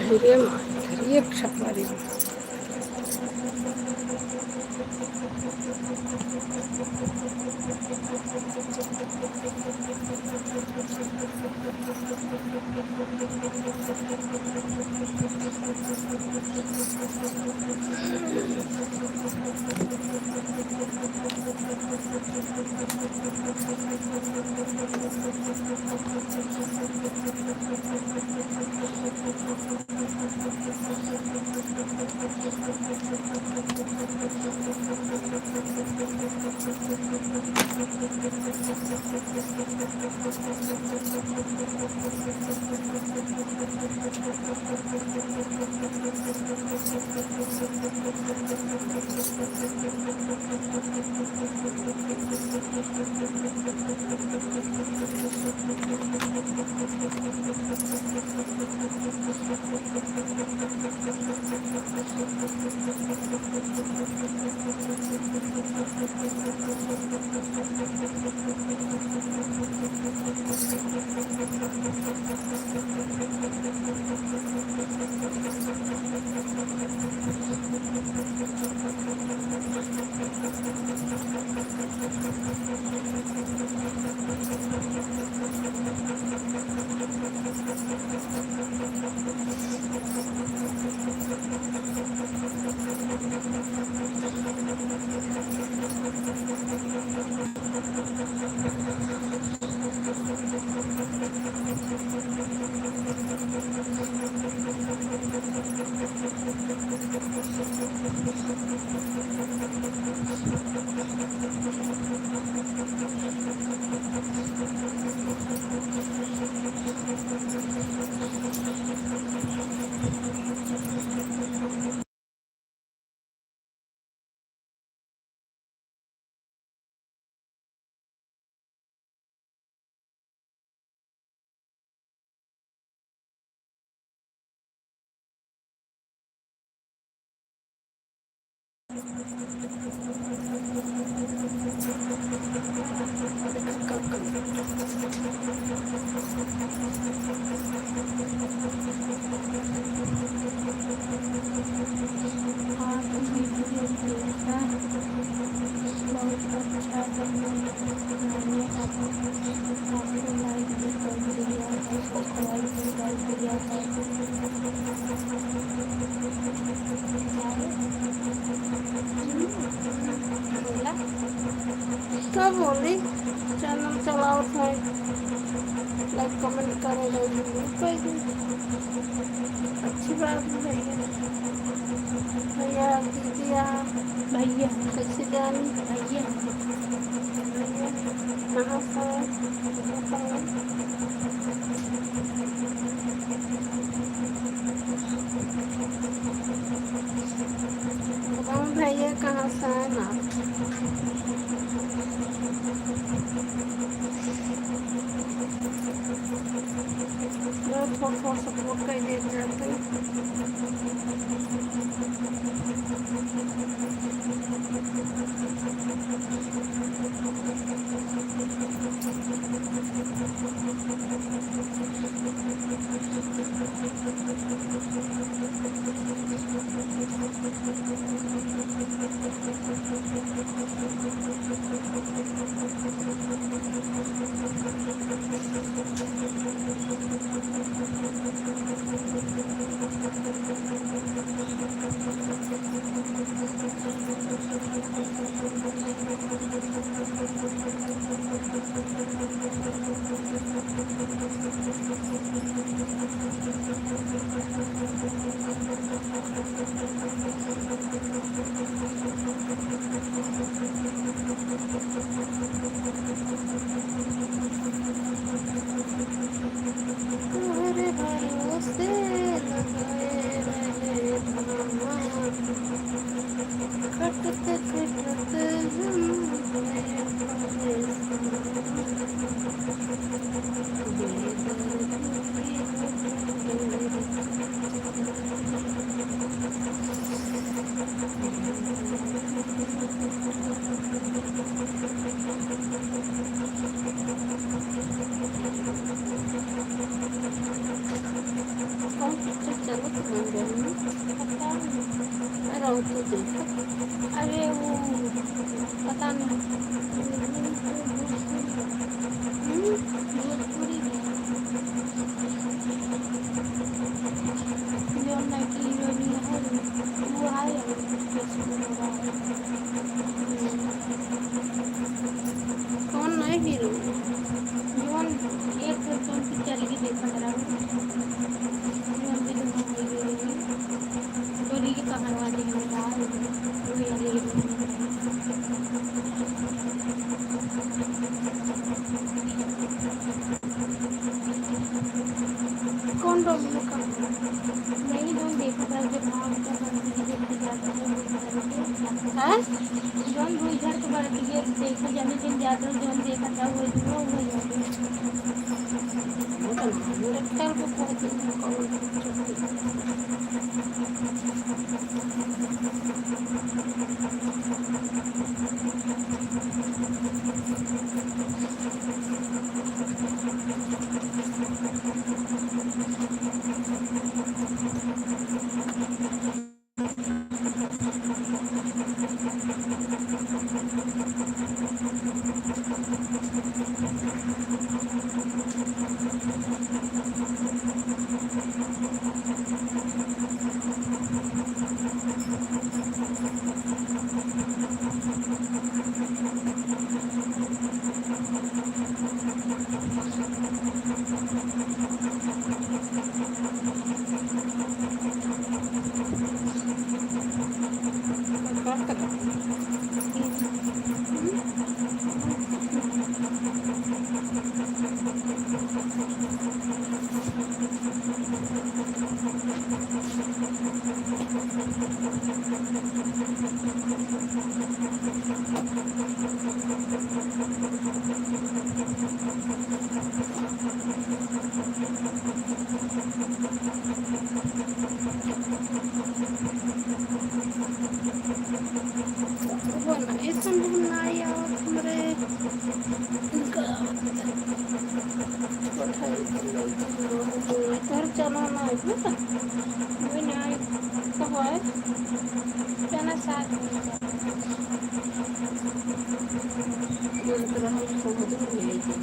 धैर्यमा धैर्यक्षक वाली आप वीडियो देखना बहुत अच्छा बना मैंने आपको लाइक भी कर दिया है, सब्सक्राइब भी कर दिया है। बोला क्या बोली चैनल चलाओ था लाइक कमेंट करेगा कोई अच्छी बात है भैया भैया दीदिया भैया कैसे जानी भैया भैया कहाँ से बताओ भैया कहाँ से है ना थोड़ा थोड़ा सपोर्ट कर दिए जाते कौन डोमिनो का? नहीं जोन देखा था जो भाव का बड़तिए से जाता है वो घर के है जोन वो घर के बड़तिए देखा जाने दिन जाता जोन देखा था वो वही आगे पता नहीं मेरे ख्याल में बहुत दिन में कौन पिक्चर बात कर रही कुछ नहीं वो ना ये संभव ना यार हमरे इनका घर चला ना है ना वो नहीं कब है चना 7 बजे जाता है ये तरह हम समझ नहीं आई थी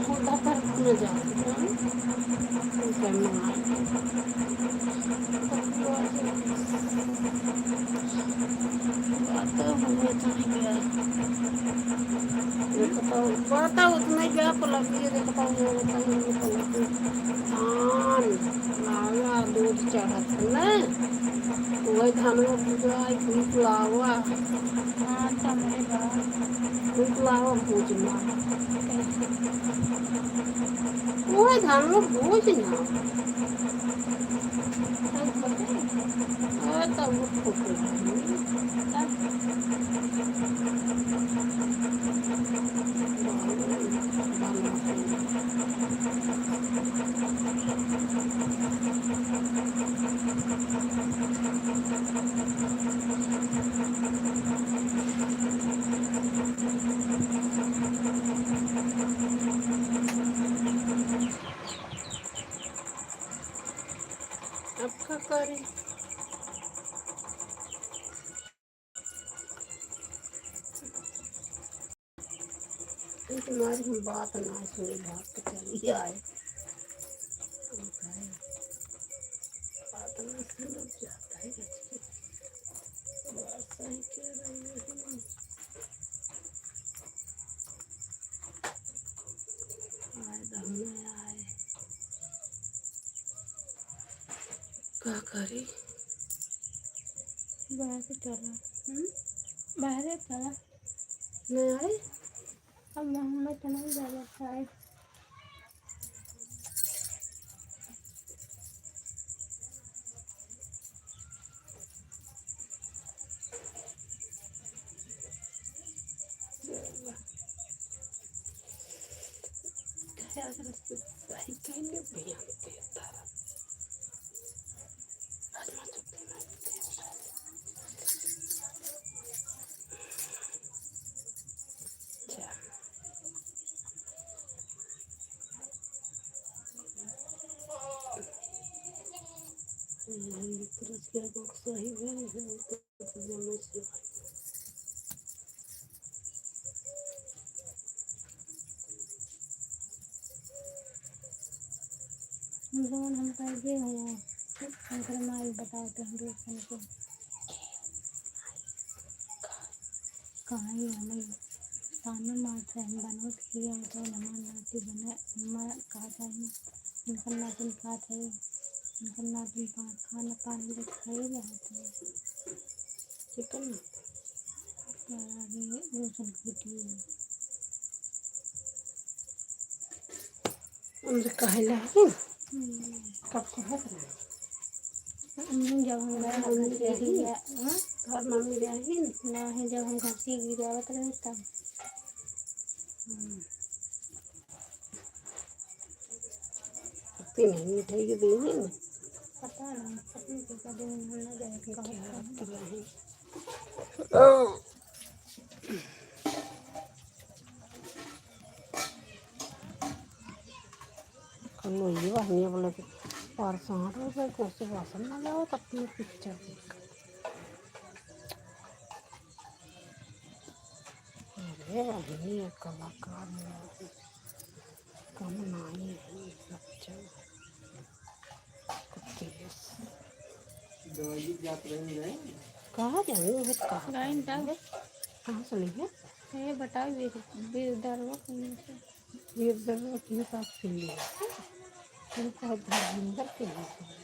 खुदा पर न जाते हैं उनका मंगाए बात हुए तो नहीं गया देखता हूँ बाता उतना गया पलक ये देखता हूँ ये देखता हूँ ये पलक धान लावा दूध चढ़त ना वही धान में पूजा भूख लावा हाँ तो मेरे बा भूख लावा भूजना कैसे वही धान में भूजना सब बोलते तब वो फोटो तब अब क्या करें तुम्हारी हम बात ना सुनी बात तो चली आए बात ना सुन जाता है बात सही कह रही है आए दमने आए क्या करे बाहर चला बाहर चला नहीं आए अब मोहम्मद तो नहीं जा रहा है सही कहने बयान देता सही है जोन हम कर दे हुआ शंकर माई बताते हैं दूसरे को कहाँ ही हमें ताना मारते हैं बनवत किया तो नमान नाती बना कहा था इनका नातिन कहा था इनका नातिन खाना पानी तो खाए रहते हैं चिकन आगे रोशन कुटी उनसे कहला है कब कहा जब हम गए मम्मी घर रही से घर मम्मी रही नहीं, जब हम घर से गिरावत रहे तब तीन मिठाई के दिन है पता नहीं पत्नी के का दिन हम न गए कहत कल ये बहनी बोले कि परसों रुपये को से वासन ना जाओ अपनी पिक्चर देख अरे बहनी कलाकार कम नहीं है बच्चा कहाँ जाएंगे वो कहाँ गाइन तब कहाँ से लेंगे ये बताओ बेदरवा कहीं से ये दर्द की बात के लिए उनको धर्मेंद्र के लिए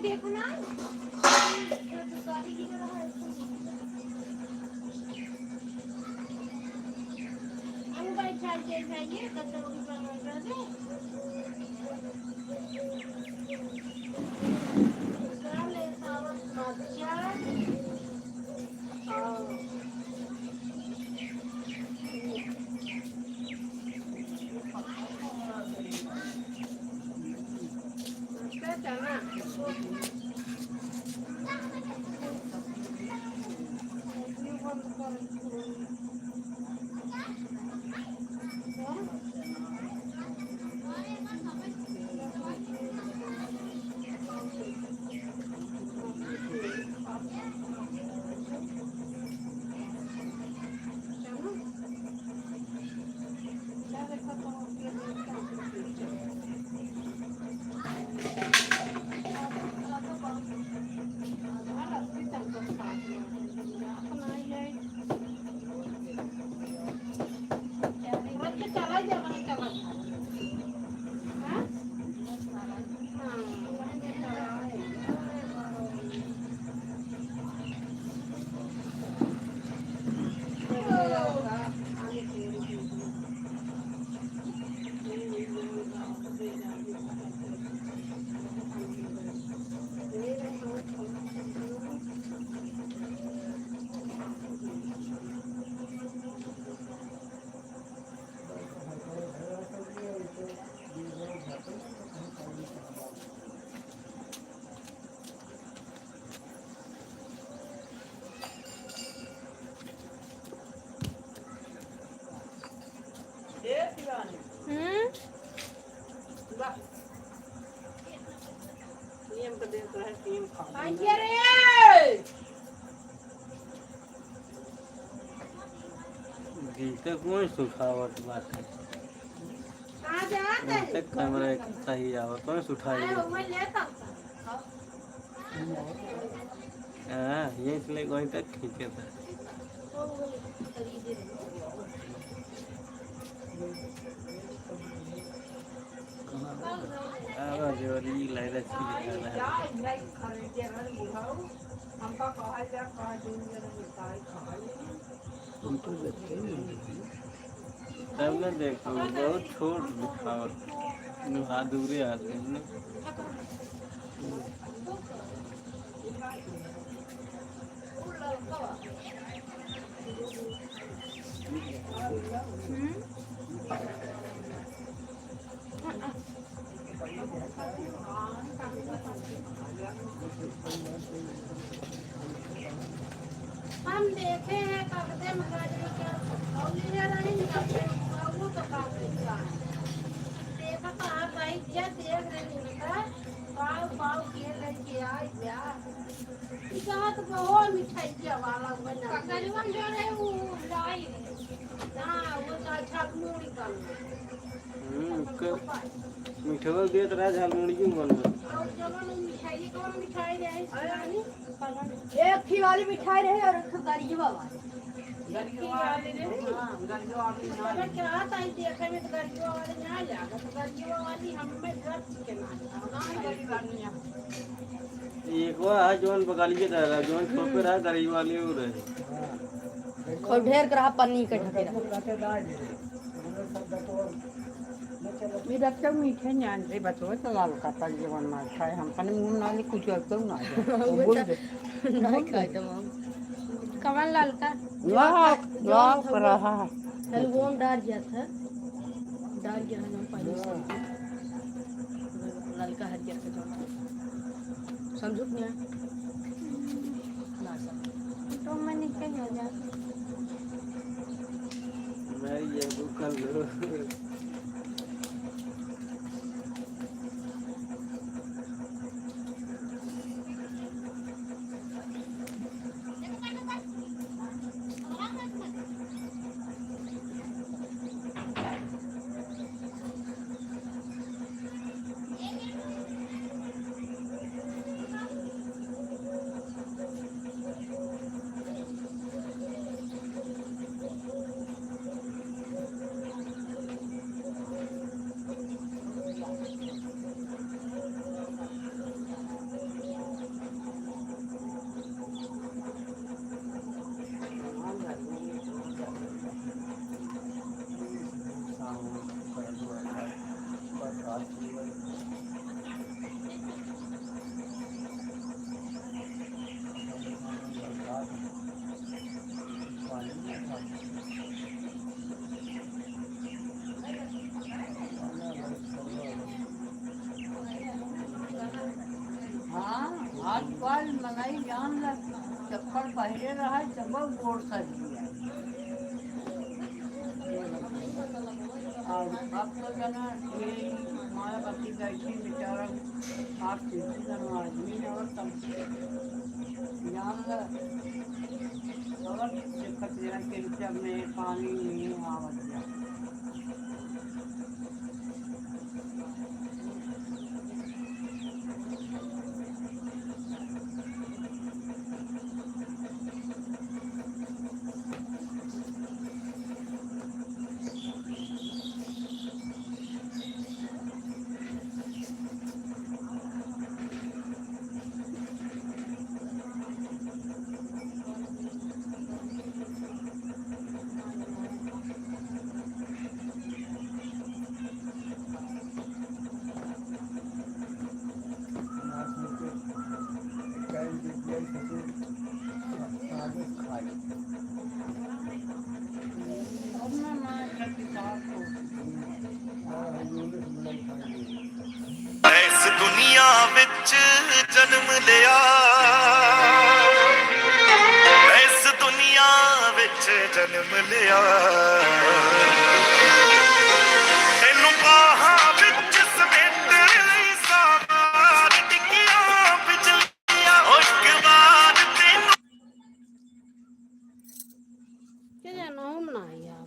देखना जाइए गीते कोई सुखावट बात है कैमरा सही आवत तो सुठाई हाँ ये इसलिए वहीं तक खींचे था आवाज वाली लग रही है। हम तो देखते ही नहीं। तब मैं देखा बहुत छोट दिखावट अधूरे आते हैं ना। हम देखे हैं कागजे में गाड़ी का और ले रहे हैं कागजे वो तो कागजे का देखा तो आप भाई क्या देख रहे हैं का पाव पाव के लेके आई यार इतना तो बहुत मिठाई के वाला बना गरीबन जो है वो लाई हां वो तो छापमुड़ी का मिठवा दिए तो राज हालमुड़ी क्यों बनवा और जवन मिठाई कौन मिठाई रहे एक खी वाली मिठाई रहे और एक गरीबा वाली अरे क्या ताई देखे में तो गरीबा वाले ना जागा तो गरीबा वाली हमें रख के ना गरीबा नहीं एक बार आज जोन बगालिए रहा जोन छोपे रहा गरीब वाले हो रहे और ढेर करा पन्नी के ढके मी रखते मीठे ज्ञान से बचो तो लाल का तल जीवन में खाए हम पने मुंह ना ले कुछ करते ना बोल दे नहीं खाए तो हम कमल लाल का लाल लाल पर रहा हलवों डाल जाता डाल गया हम पहले से ललका हरियर का जो समझो क्या ना सब तो मैंने क्या हो जा मैं ये कल आजकल मलाई जान लग चप्पल पहले रहा सब गोड़ सज गया और अब तो जना ये हमारा पति बैठी बेचारा आप किसी जन आदमी और तब जान लग और दिक्कत जरा के जब में पानी नहीं आवत गया इस दुनिया विच जन्म लिया इस दुनिया विच जन्म लिया तेनू बाहां विच समेटण लई सार टिकिया बिजलियां ओ इक बार तेनू क्या जाना हो मनाई यार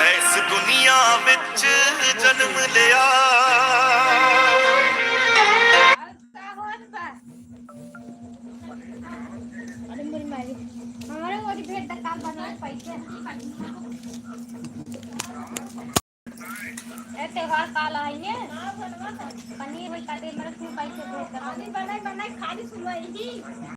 इस दाल बनाए पैसे ए त्योहार काल आइए पनीर वही काटे मेरे को पैसे भेज दो बनाई बनाई खाली सुनवाई